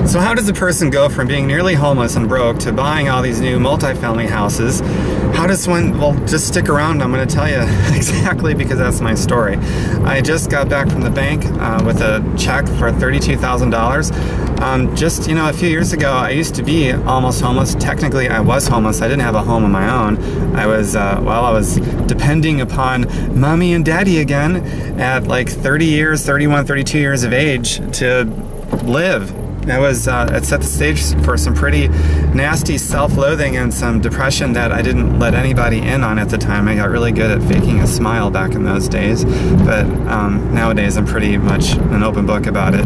So how does a person go from being nearly homeless and broke to buying all these new multifamily houses? How does one, well, just stick around, I'm going to tell you exactly, because that's my story. I just got back from the bank with a check for $32,000. Just, you know, a few years ago, I used to be almost homeless. Technically, I was homeless. I didn't have a home of my own. I was, I was depending upon mommy and daddy again at like 30 years, 31, 32 years of age to live. It set the stage for some pretty nasty self-loathing and some depression that I didn't let anybody in on at the time. I got really good at faking a smile back in those days, but nowadays I'm pretty much an open book about it.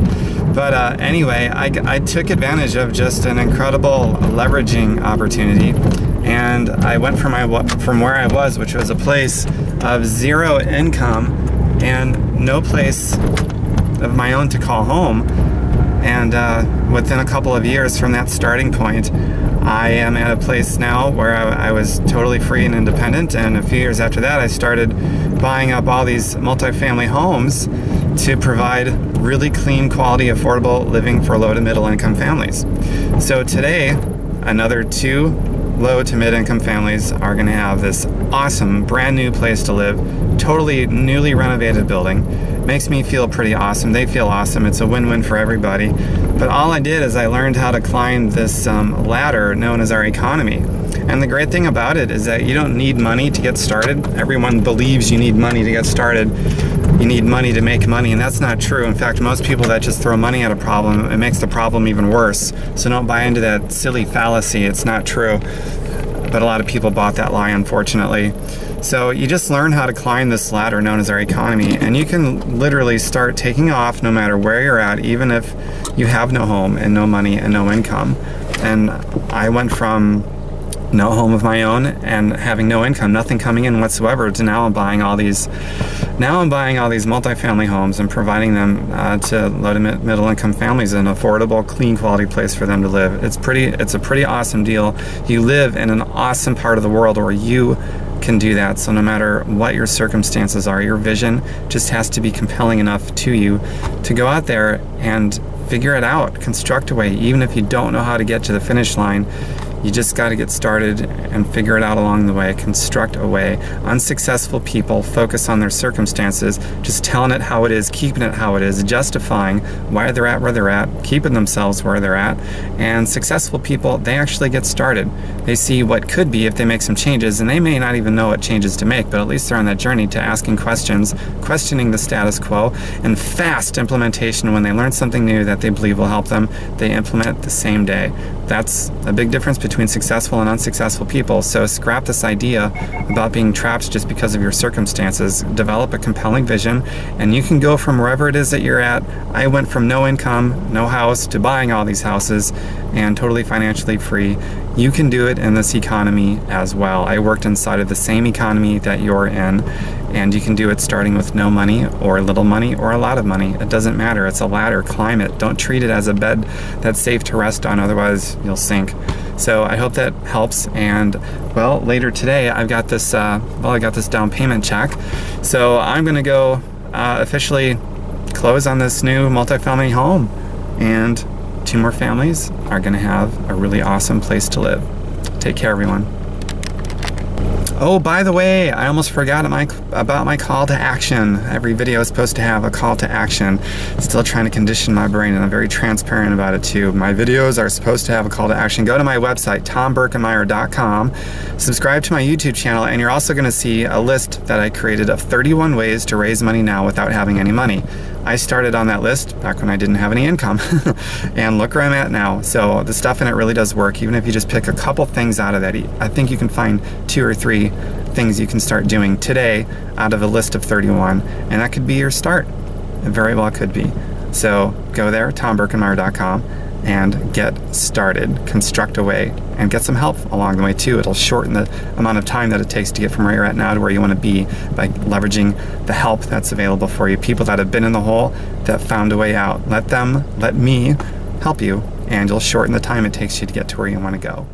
But anyway, I took advantage of just an incredible leveraging opportunity, and I went from where I was, which was a place of zero income and no place of my own to call home. And within a couple of years from that starting point, I am at a place now where I was totally free and independent. And a few years after that, I started buying up all these multifamily homes to provide really clean, quality, affordable living for low to middle income families. So today, another 2 low to mid income families are going to have this awesome brand new place to live, totally newly renovated building. Makes me feel pretty awesome. They feel awesome. It's a win-win for everybody. But all I did is I learned how to climb this ladder known as our economy. And the great thing about it is that you don't need money to get started. Everyone believes you need money to get started. You need money to make money, and that's not true. In fact, most people that just throw money at a problem, it makes the problem even worse. So don't buy into that silly fallacy. It's not true. But a lot of people bought that lie, unfortunately. So you just learn how to climb this ladder known as our economy, and you can literally start taking off no matter where you're at, even if you have no home and no money and no income. And I went from no home of my own and having no income, nothing coming in whatsoever, to now I'm buying all these multifamily homes and providing them to low to middle income families, an affordable, clean, quality place for them to live. It's a pretty awesome deal. You live in an awesome part of the world where you can do that. So no matter what your circumstances are, your vision just has to be compelling enough to you to go out there and figure it out, construct a way. Even if you don't know how to get to the finish line, you just got to get started and figure it out along the way, construct a way. Unsuccessful people focus on their circumstances, just telling it how it is, keeping it how it is, justifying why they're at where they're at, keeping themselves where they're at. And successful people, they actually get started. They see what could be if they make some changes, and they may not even know what changes to make, but at least they're on that journey to asking questions, questioning the status quo, and fast implementation. When they learn something new that they believe will help them, they implement the same day. That's a big difference between successful and unsuccessful people. So scrap this idea about being trapped just because of your circumstances. Develop a compelling vision, and you can go from wherever it is that you're at. I went from no income, no house, to buying all these houses and totally financially free. You can do it in this economy as well. I worked inside of the same economy that you're in, and you can do it starting with no money or little money or a lot of money. It doesn't matter. It's a ladder. Climb it. Don't treat it as a bed that's safe to rest on, otherwise you'll sink. So I hope that helps. And well, later today I've got this I got this down payment check, so I'm gonna go officially close on this new multifamily home, and 2 more families are gonna have a really awesome place to live. Take care, everyone. Oh, by the way, I almost forgot about my call to action. Every video is supposed to have a call to action. Still trying to condition my brain, and I'm very transparent about it too. My videos are supposed to have a call to action. Go to my website, tomberkenmeyer.com, subscribe to my YouTube channel, and you're also going to see a list that I created of 31 ways to raise money now without having any money. I started on that list back when I didn't have any income, and look where I'm at now. So the stuff in it really does work. Even if you just pick a couple things out of that, I think you can find 2 or 3 things you can start doing today out of a list of 31, and that could be your start. It very well could be. So go there, tomberkenmeyer.com, and get started. Construct a way, and get some help along the way too. It'll shorten the amount of time that it takes to get from where you're at now to where you want to be by leveraging the help that's available for you. People that have been in the hole, that found a way out. Let me help you, and you'll shorten the time it takes you to get to where you want to go.